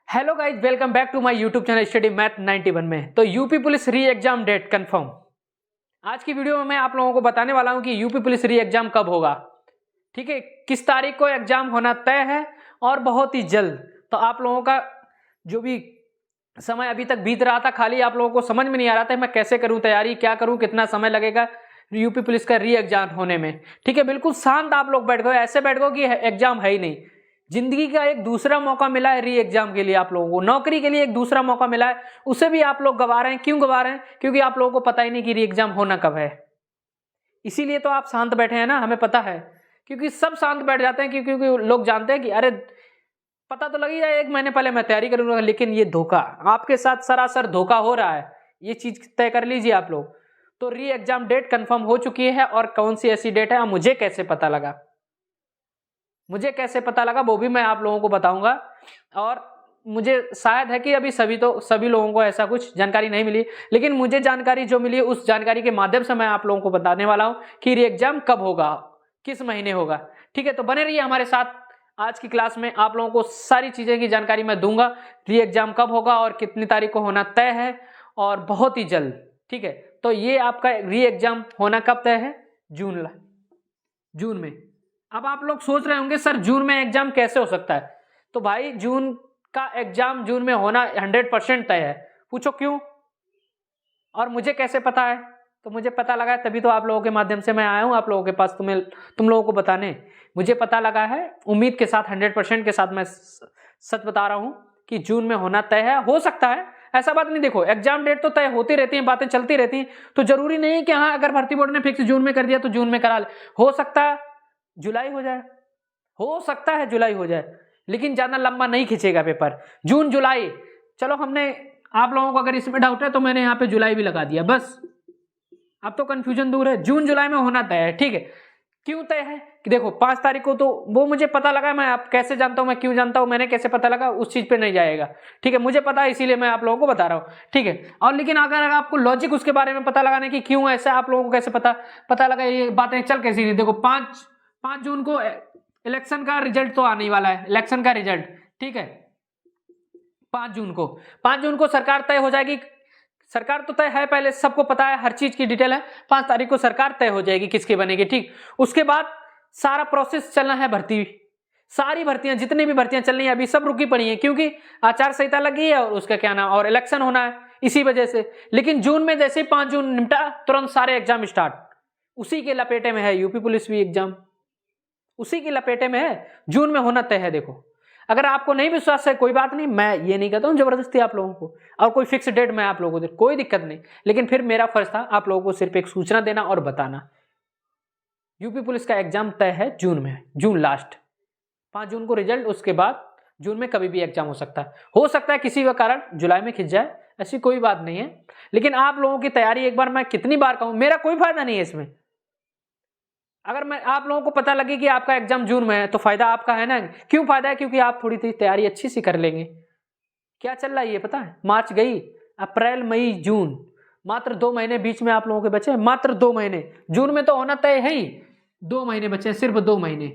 Hello guys, welcome back to my YouTube channel study math 91 में। तो UP police re exam date confirm. आज की video में मैं आप लोगों को बताने वाला हूं कि यूपी पुलिस री एग्जाम कब होगा। ठीक है, किस तारीख को एग्जाम होना तय है और बहुत ही जल्द। तो आप लोगों का जो भी समय अभी तक बीत रहा था, खाली आप लोगों को समझ में नहीं आ रहा था मैं कैसे करूं तैयारी, क्या करूं, कितना समय लगेगा यूपी पुलिस का री एग्जाम होने में। ठीक है, बिल्कुल शांत आप लोग बैठ गए, ऐसे बैठ गए कि एग्जाम है ही नहीं। जिंदगी का एक दूसरा मौका मिला है री एग्जाम के लिए, आप लोगों को नौकरी के लिए एक दूसरा मौका मिला है, उसे भी आप लोग गवा रहे हैं। क्यों गवा रहे हैं? क्योंकि आप लोगों को पता ही नहीं कि री एग्जाम होना कब है। इसीलिए तो आप शांत बैठे हैं ना, हमें पता है। क्योंकि सब शांत बैठ जाते हैं क्योंकि लोग जानते हैं कि अरे पता तो लग ही जाए, 1 महीने पहले मैं तैयारी करूंगा। लेकिन ये धोखा आपके साथ सरासर धोखा हो रहा है, ये चीज तय कर लीजिए आप लोग। तो री एग्जाम डेट कंफर्म हो चुकी है, और कौन सी ऐसी डेट है मुझे कैसे पता लगा, वो भी मैं आप लोगों को बताऊंगा। और मुझे शायद है कि अभी सभी लोगों को ऐसा कुछ जानकारी नहीं मिली, लेकिन मुझे जानकारी जो मिली उस जानकारी के माध्यम से मैं आप लोगों को बताने वाला हूं कि री एग्जाम कब होगा, किस महीने होगा। ठीक है, तो बने रहिए हमारे साथ। आज की क्लास में आप लोगों को सारी चीजें की जानकारी मैं दूंगा। री एग्जाम कब होगा और कितनी तारीख को होना तय है, और बहुत ही जल्द। ठीक है, तो ये आपका री एग्जाम होना कब तय है? जून में। अब आप लोग सोच रहे होंगे सर जून में एग्जाम कैसे हो सकता है? तो भाई जून का एग्जाम जून में होना 100% तय है। पूछो क्यों और मुझे कैसे पता है? तो मुझे पता लगा है, तभी तो आप लोगों के माध्यम से मैं आया हूं आप लोगों के पास, तुम लोगों को बताने। मुझे पता लगा है, उम्मीद के साथ 100% के साथ मैं सच बता रहा हूं कि जून में होना तय है। हो सकता है, ऐसा बात नहीं। देखो, एग्जाम डेट तो तय होती रहती है, बातें चलती रहती हैं, तो जरूरी नहीं कि हाँ अगर भर्ती बोर्ड ने फिक्स जून में कर दिया तो जून में करा ले। हो सकता है जुलाई हो जाए, लेकिन ज्यादा लंबा नहीं खींचेगा पेपर। जून जुलाई, चलो हमने आप लोगों को अगर इसमें डाउट है तो मैंने यहाँ पे जुलाई भी लगा दिया, बस अब तो कंफ्यूजन दूर है। जून जुलाई में होना तय है। ठीक है, क्यों तय है कि देखो 5 तारीख को तो वो मुझे पता लगा। मैं आप कैसे जानता हूं, मैं क्यों जानता हूं, मैंने कैसे पता लगा, उस चीज पे नहीं जाएगा। ठीक है, मुझे पता है, इसीलिए मैं आप लोगों को बता रहा हूं। ठीक है, और लेकिन अगर आपको लॉजिक उसके बारे में पता लगाने की क्यों ऐसा, आप लोगों को कैसे पता लगा, ये बातें चल कैसी नहीं। देखो 5 जून को इलेक्शन का रिजल्ट तो आने वाला है, इलेक्शन का रिजल्ट। ठीक है, 5 जून को सरकार तय हो जाएगी। सरकार तो तय है, पहले सबको पता है, हर चीज की डिटेल है। 5 तारीख को सरकार तय हो जाएगी किसकी बनेगी। ठीक, उसके बाद सारा प्रोसेस चलना है, भर्ती, सारी भर्तियां, जितनी भी भर्तियां चल रही है अभी सब रुकी पड़ी हैं, क्योंकि आचार संहिता लगी है और उसका क्या नाम, और इलेक्शन होना है इसी वजह से। लेकिन जून में जैसे 5 जून निपटा, तुरंत सारे एग्जाम स्टार्ट। उसी के लपेटे में है यूपी पुलिस भी एग्जाम, उसी के लपेटे में है, जून में होना तय है। देखो, अगर आपको नहीं विश्वास है कोई बात नहीं, मैं ये नहीं कहता हूं जबरदस्ती आप लोगों को, और कोई फिक्स डेट मैं आप लोगों को दे, कोई दिक्कत नहीं। लेकिन फिर मेरा फर्ज था आप लोगों को सिर्फ एक सूचना देना और बताना। यूपी पुलिस का एग्जाम तय है जून में, जून लास्ट, 5 जून को रिजल्ट, उसके बाद जून में कभी भी एग्जाम हो सकता है किसी का कारण जुलाई में खिंच जाए, ऐसी कोई बात नहीं है। लेकिन आप लोगों की तैयारी, एक बार मैं कितनी बार कहूं, मेरा कोई फायदा नहीं है इसमें। अगर मैं आप लोगों को पता लगे कि आपका एग्जाम जून में है तो फायदा आपका है ना। क्यों फायदा है? क्योंकि आप थोड़ी तैयारी अच्छी सी कर लेंगे। क्या चल रहा है ये पता है? मार्च गई, अप्रैल मई जून, मात्र 2 महीने बीच में आप लोगों के बचे, मात्र 2 महीने। जून में तो होना तय है ही, 2 महीने बचे, सिर्फ 2 महीने।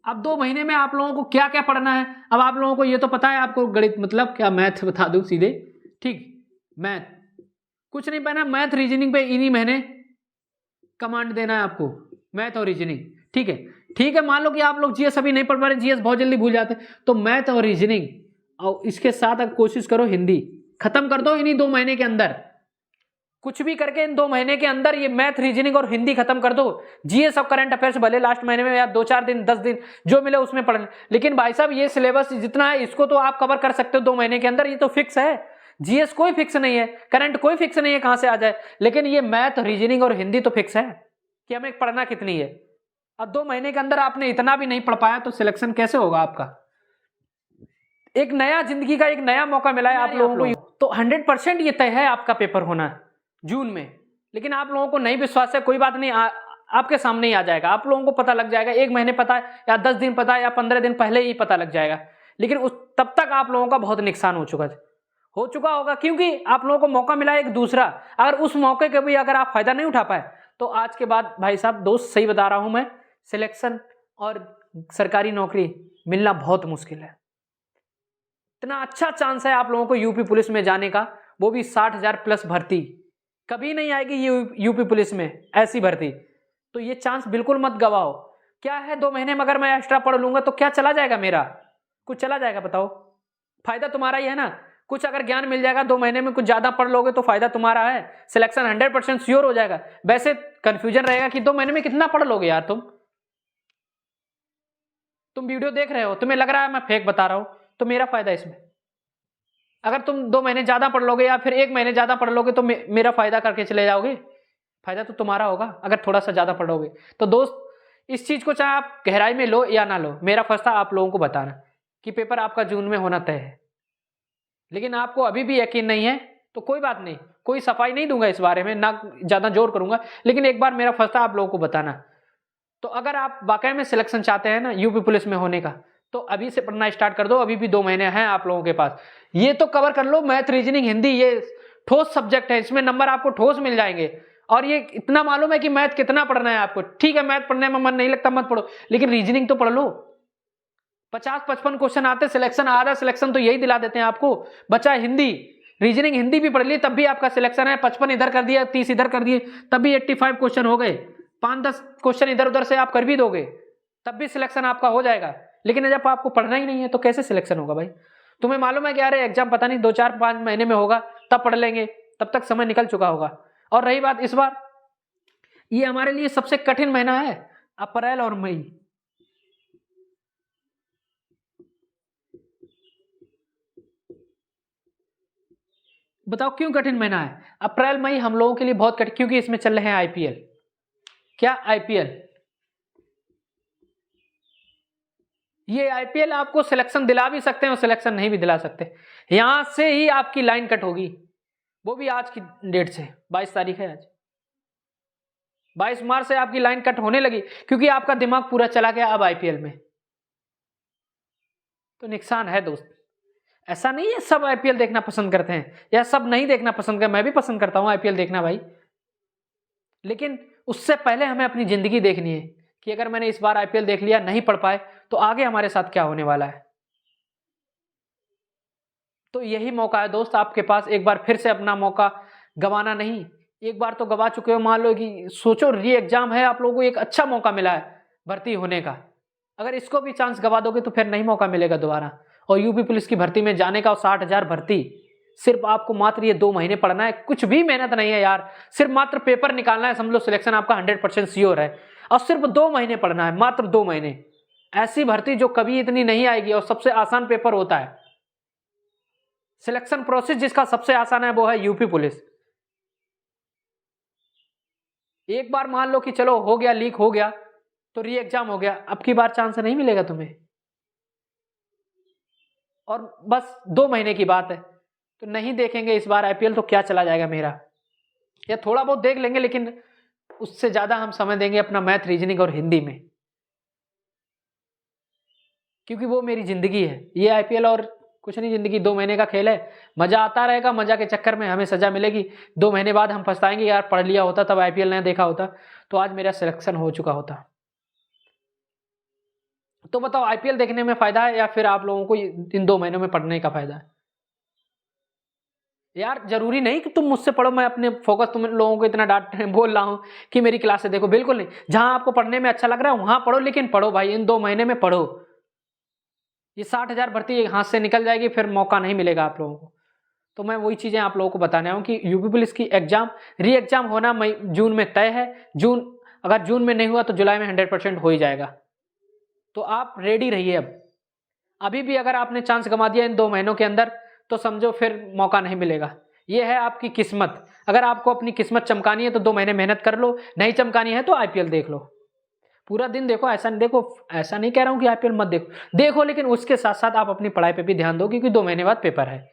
अब 2 महीने में आप लोगों को क्या क्या पढ़ना है? अब आप लोगों को ये तो पता है, आपको गणित मतलब क्या, मैथ बता दूं सीधे। ठीक, मैथ कुछ नहीं पढ़ना, मैथ रीजनिंग पे इन्हीं महीने कमांड देना है आपको, मैथ और रीजनिंग। ठीक है, ठीक है, मान लो कि आप लोग जीएस अभी नहीं पढ़ पा रहे, जीएस बहुत जल्दी भूल जाते, तो मैथ और रीजनिंग, और इसके साथ अब कोशिश करो हिंदी खत्म कर दो इन्हीं 2 महीने के अंदर। कुछ भी करके इन 2 महीने के अंदर ये मैथ रीजनिंग और हिंदी खत्म कर दो। जीएस और करंट अफेयर्स भले लास्ट महीने में या 2-4 दिन 10 दिन जो मिले उसमें पढ़ना, लेकिन भाई साहब ये सिलेबस जितना है इसको तो आप कवर कर सकते हो 2 महीने के अंदर, ये तो फिक्स है। जीएस कोई फिक्स नहीं है, करंट कोई फिक्स नहीं है कहां से आ जाए, लेकिन ये मैथ रीजनिंग और हिंदी तो फिक्स है कि हमें पढ़ना कितनी है। अब 2 महीने के अंदर आपने इतना भी नहीं पढ़ पाया तो सिलेक्शन कैसे होगा आपका? एक नया जिंदगी का एक नया मौका मिला है आप लोगों को, तो 100% ये तय है आपका पेपर होना जून में। लेकिन आप लोगों को नहीं विश्वास है, कोई बात नहीं, आपके सामने ही आ जाएगा, आप लोगों को पता लग जाएगा। 1 महीने पता है या 10 दिन पता है या 15 दिन पहले ही पता लग जाएगा। लेकिन तब तक आप लोगों का बहुत नुकसान हो चुका होगा, क्योंकि आप लोगों को मौका मिला एक दूसरा। अगर उस मौके का भी अगर आप फायदा नहीं उठा पाए तो आज के बाद भाई साहब, दोस्त सही बता रहा हूं मैं, सिलेक्शन और सरकारी नौकरी मिलना बहुत मुश्किल है। इतना अच्छा चांस है आप लोगों को यूपी पुलिस में जाने का, वो भी 60,000 प्लस भर्ती। कभी नहीं आएगी ये यूपी पुलिस में ऐसी भर्ती, तो ये चांस बिल्कुल मत गवाओ। क्या है 2 महीने में अगर मैं एक्स्ट्रा पढ़ लूंगा तो क्या चला जाएगा मेरा? कुछ चला जाएगा? बताओ, फायदा तुम्हारा ही है ना। कुछ अगर ज्ञान मिल जाएगा 2 महीने में, कुछ ज्यादा पढ़ लोगे तो फायदा तुम्हारा है, सिलेक्शन 100% श्योर हो जाएगा। वैसे कंफ्यूजन रहेगा कि 2 महीने में कितना पढ़ लोगे यार तुम वीडियो देख रहे हो, तुम्हें लग रहा है मैं फेक बता रहा हूं, तो मेरा फायदा इसमें। अगर तुम 2 महीने ज्यादा पढ़ लोगे या फिर 1 महीने ज्यादा पढ़ लोगे तो मेरा फायदा करके चले जाओगे, फायदा तो तुम्हारा होगा अगर थोड़ा सा ज्यादा पढ़ोगे। तो दोस्त, इस चीज को चाहे आप गहराई में लो या ना लो, मेरा फर्ज था आप लोगों को बताना कि पेपर आपका जून में होना तय है। लेकिन आपको अभी भी यकीन नहीं है तो कोई बात नहीं, कोई सफाई नहीं दूंगा इस बारे में, ना ज्यादा जोर करूंगा, लेकिन एक बार मेरा फर्ज था आप लोगों को बताना। तो अगर आप वाकई में सिलेक्शन चाहते हैं ना यूपी पुलिस में होने का, तो अभी से पढ़ना स्टार्ट कर दो, अभी भी 2 महीने हैं आप लोगों के पास। ये तो कवर कर लो, मैथ, रीजनिंग, हिंदी, ये ठोस सब्जेक्ट है, इसमें नंबर आपको ठोस मिल जाएंगे। और ये इतना मालूम है कि मैथ कितना पढ़ना है आपको। ठीक है, मैथ पढ़ने में मन नहीं लगता मत पढ़ो, लेकिन रीजनिंग तो पढ़ लो। 50-55 क्वेश्चन आते, सिलेक्शन आधा सिलेक्शन तो यही दिला देते हैं आपको। बचा हिंदी, रीजनिंग, हिंदी भी पढ़ ली तब भी आपका सिलेक्शन है। 55 इधर कर दिया, 30 इधर कर दिए, तब भी 85 क्वेश्चन हो गए। 5-10 क्वेश्चन इधर उधर से आप कर भी दोगे तब भी सिलेक्शन आपका हो जाएगा। लेकिन जब आपको पढ़ना ही नहीं है तो कैसे सिलेक्शन होगा भाई? तुम्हें मालूम है कि अरे एग्जाम पता नहीं 2-4-5 महीने में होगा, तब पढ़ लेंगे, तब तक समय निकल चुका होगा। और रही बात इस बार, ये हमारे लिए सबसे कठिन महीना है, अप्रैल और मई। बताओ क्यों कठिन महीना है? अप्रैल मई हम लोगों के लिए बहुत कठिन, क्योंकि इसमें चल रहे हैं आईपीएल। क्या आईपीएल? ये आईपीएल आपको सिलेक्शन दिला भी सकते हैं और सिलेक्शन नहीं भी दिला सकते। यहां से ही आपकी लाइन कट होगी, वो भी आज की डेट से। 22 तारीख है आज, 22 मार्च से आपकी लाइन कट होने लगी, क्योंकि आपका दिमाग पूरा चला गया अब आईपीएल में। तो नुकसान है दोस्त। ऐसा नहीं है सब आईपीएल देखना पसंद करते हैं या सब नहीं देखना पसंद करते, मैं भी पसंद करता हूं आईपीएल देखना भाई। लेकिन उससे पहले हमें अपनी जिंदगी देखनी है कि अगर मैंने इस बार आईपीएल देख लिया, नहीं पढ़ पाए, तो आगे हमारे साथ क्या होने वाला है। तो यही मौका है दोस्त आपके पास, एक बार फिर से अपना मौका गंवाना नहीं। एक बार तो गवा चुके हो, मान लो कि सोचो री एग्जाम है, आप लोगों को एक अच्छा मौका मिला है भर्ती होने का। अगर इसको भी चांस गवा दोगे तो फिर नहीं मौका मिलेगा दोबारा। और यूपी पुलिस की भर्ती में जाने का, 60,000 भर्ती, सिर्फ आपको मात्र ये 2 महीने पढ़ना है, कुछ भी मेहनत नहीं है यार। सिर्फ मात्र पेपर निकालना है, समझ लो सिलेक्शन आपका 100% श्योर है। और सिर्फ 2 महीने पढ़ना है, मात्र 2 महीने। ऐसी भर्ती जो कभी इतनी नहीं आएगी, और सबसे आसान पेपर होता है। सिलेक्शन प्रोसेस जिसका सबसे आसान है वो है यूपी पुलिस। एक बार मान लो कि चलो हो गया, लीक हो गया, तो री एग्जाम हो गया, अब की बार चांस नहीं मिलेगा तुम्हें। और बस 2 महीने की बात है, तो नहीं देखेंगे इस बार आईपीएल तो क्या चला जाएगा मेरा। या थोड़ा बहुत देख लेंगे, लेकिन उससे ज्यादा हम समय देंगे अपना मैथ, रीजनिंग और हिंदी में, क्योंकि वो मेरी जिंदगी है। ये आईपीएल और कुछ नहीं, जिंदगी 2 महीने का खेल है। मजा आता रहेगा, मजा के चक्कर में हमें सजा मिलेगी। 2 महीने बाद हम पछताएंगे, यार पढ़ लिया होता तब आईपीएल नहीं देखा होता, तो आज मेरा सिलेक्शन हो चुका होता। तो बताओ, आईपीएल देखने में फायदा है या फिर आप लोगों को इन 2 महीनों में पढ़ने का फायदा है? यार जरूरी नहीं कि तुम मुझसे पढ़ो, मैं अपने फोकस तुम लोगों को इतना डांट बोल रहा हूं कि मेरी क्लास से देखो, बिल्कुल नहीं। जहां आपको पढ़ने में अच्छा लग रहा है वहां पढ़ो, लेकिन पढ़ो भाई, इन 2 महीने में पढ़ो। ये 60,000 भर्ती हाथ से निकल जाएगी, फिर मौका नहीं मिलेगा आप लोगों को। तो मैं वही चीजें आप लोगों को बताने आऊँ कि यूपी पुलिस की एग्जाम, री एग्जाम होना जून में तय है। अगर जून में नहीं हुआ तो जुलाई में 100% हो ही जाएगा। तो आप रेडी रहिए। अभी भी अगर आपने चांस गंवा दिया इन 2 महीनों के अंदर, तो समझो फिर मौका नहीं मिलेगा। ये है आपकी किस्मत। अगर आपको अपनी किस्मत चमकानी है तो 2 महीने मेहनत कर लो, नहीं चमकानी है तो आईपीएल देख लो, पूरा दिन देखो। ऐसा नहीं देखो, ऐसा नहीं कह रहा हूं कि आईपीएल मत देखो, लेकिन उसके साथ साथ आप अपनी पढ़ाई पे भी ध्यान दो, क्योंकि 2 महीने बाद पेपर है।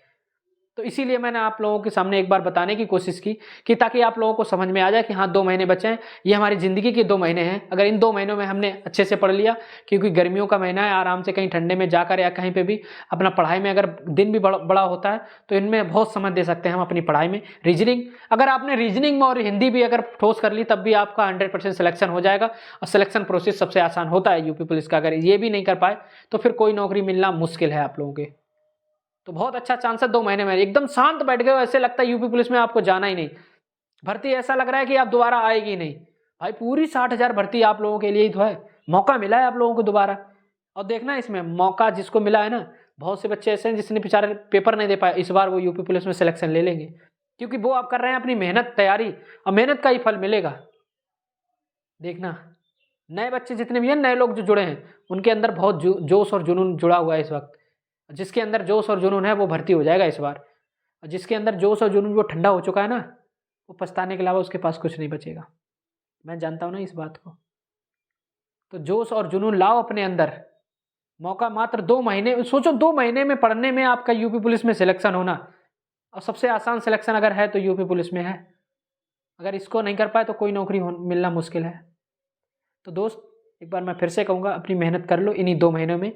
तो इसीलिए मैंने आप लोगों के सामने एक बार बताने की कोशिश की कि ताकि आप लोगों को समझ में आ जाए कि हाँ 2 महीने बचे हैं, ये हमारी ज़िंदगी के 2 महीने हैं। अगर इन 2 महीनों में हमने अच्छे से पढ़ लिया, क्योंकि गर्मियों का महीना है, आराम से कहीं ठंडे में जाकर या कहीं पे भी अपना पढ़ाई में, अगर दिन भी बड़ा होता है तो इनमें बहुत समय दे सकते हैं हम अपनी पढ़ाई में। रीजनिंग, अगर आपने रीजनिंग में और हिंदी भी अगर ठोस कर ली, तब भी आपका 100% सिलेक्शन हो जाएगा। और सिलेक्शन प्रोसेस सबसे आसान होता है यूपी पुलिस का। अगर ये भी नहीं कर पाए तो फिर कोई नौकरी मिलना मुश्किल है आप लोगों के। तो बहुत अच्छा चांस है 2 महीने में। एकदम शांत बैठ गए हो, ऐसे लगता है यूपी पुलिस में आपको जाना ही नहीं, भर्ती ऐसा लग रहा है कि आप दोबारा आएगी नहीं। भाई पूरी 60,000 भर्ती आप लोगों के लिए ही तो है, मौका मिला है आप लोगों को दोबारा। और देखना इसमें मौका जिसको मिला है ना, बहुत से बच्चे ऐसे हैं जिसने बेचारे पेपर नहीं दे पाए, इस बार वो यूपी पुलिस में सिलेक्शन ले लेंगे, क्योंकि वो आप कर रहे हैं अपनी मेहनत तैयारी, और मेहनत का ही फल मिलेगा। देखना नए बच्चे जितने भी हैं, नए लोग जो जुड़े हैं, उनके अंदर बहुत जोश और जुनून जुड़ा हुआ है इस वक्त। जिसके अंदर जोश और जुनून है वो भर्ती हो जाएगा इस बार, और जिसके अंदर जोश और जुनून वो ठंडा हो चुका है ना, वो पछताने के अलावा उसके पास कुछ नहीं बचेगा। मैं जानता हूँ ना इस बात को। तो जोश और जुनून लाओ अपने अंदर, मौका मात्र 2 महीने, सोचो 2 महीने में पढ़ने में आपका यूपी पुलिस में सिलेक्शन होना, और सबसे आसान सिलेक्शन अगर है तो यूपी पुलिस में है। अगर इसको नहीं कर पाए तो कोई नौकरी मिलना मुश्किल है। तो दोस्त एक बार मैं फिर से कहूँगा, अपनी मेहनत कर लो, इन्हीं 2 महीनों में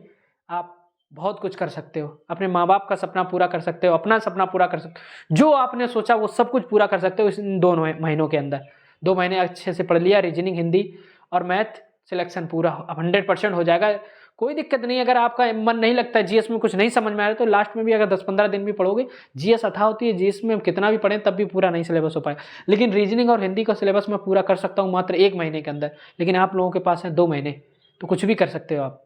आप बहुत कुछ कर सकते हो। अपने माँ बाप का सपना पूरा कर सकते हो, अपना सपना पूरा कर सकते हो, जो आपने सोचा वो सब कुछ पूरा कर सकते हो इन 2 महीनों के अंदर। 2 महीने अच्छे से पढ़ लिया, रीजनिंग, हिंदी और मैथ, सिलेक्शन पूरा 100% हो जाएगा। कोई दिक्कत नहीं। अगर आपका मन नहीं लगता है, जीएस में कुछ नहीं समझ में आ रहा है, तो लास्ट में भी अगर 10-15 दिन भी पढ़ोगे, जीएस अथा होती है, जीएस में कितना भी पढ़ें तब भी पूरा नहीं सिलेबस हो पाएगा। लेकिन रीजनिंग और हिंदी का सिलेबस मैं पूरा कर सकता हूँ मात्र 1 महीने के अंदर, लेकिन आप लोगों के पास है 2 महीने, तो कुछ भी कर सकते हो आप।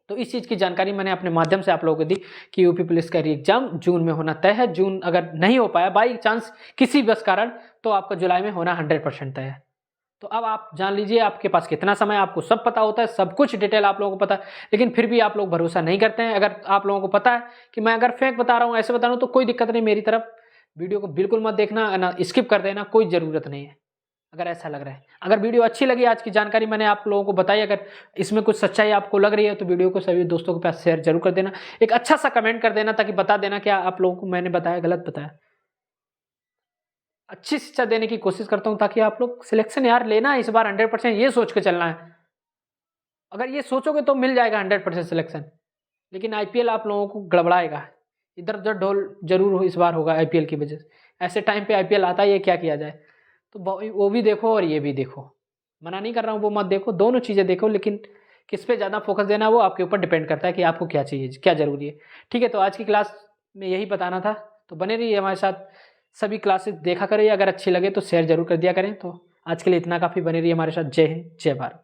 तो इस चीज़ की जानकारी मैंने अपने माध्यम से आप लोगों को दी कि यूपी पुलिस का एग्जाम जून में होना तय है। जून अगर नहीं हो पाया बाई चांस किसी बस कारण, तो आपका जुलाई में होना 100% तय है। तो अब आप जान लीजिए आपके पास कितना समय, आपको सब पता होता है, सब कुछ डिटेल आप लोगों को पता है, लेकिन फिर भी आप लोग भरोसा नहीं करते हैं। अगर आप लोगों को पता है कि मैं अगर फेक बता रहा हूँ, ऐसे बता रहा हूँ, तो कोई दिक्कत नहीं, मेरी तरफ वीडियो को बिल्कुल मत देखना, ना स्किप कर देना, कोई ज़रूरत नहीं है अगर ऐसा लग रहा है। अगर वीडियो अच्छी लगी, आज की जानकारी मैंने आप लोगों को बताई, अगर इसमें कुछ सच्चाई आपको लग रही है तो वीडियो को सभी दोस्तों के पास शेयर जरूर कर देना। एक अच्छा सा कमेंट कर देना ताकि बता देना क्या आप लोगों को मैंने बताया गलत बताया। अच्छी शिक्षा देने की कोशिश करता हूं ताकि आप लोग सिलेक्शन यार लेना है इस बार 100%, ये सोच के चलना है। अगर ये सोचोगे तो मिल जाएगा 100% सिलेक्शन, लेकिन आईपीएल आप लोगों को गड़बड़ाएगा, इधर उधर ढोल जरूर इस बार होगा आईपीएल की वजह से। ऐसे टाइम पे आईपीएल आता है, ये क्या किया जाए। तो वो भी देखो और ये भी देखो, मना नहीं कर रहा हूँ, वो मत देखो, दोनों चीज़ें देखो, लेकिन किस पे ज़्यादा फोकस देना है वो आपके ऊपर डिपेंड करता है कि आपको क्या चाहिए, क्या जरूरी है। ठीक है, तो आज की क्लास में यही बताना था, तो बने रहिए हमारे साथ, सभी क्लासेस देखा करिए, अगर अच्छी लगे तो शेयर जरूर कर दिया करें। तो आज के लिए इतना काफ़ी, बने रहिए हमारे साथ। जय हिंद, जय भारत।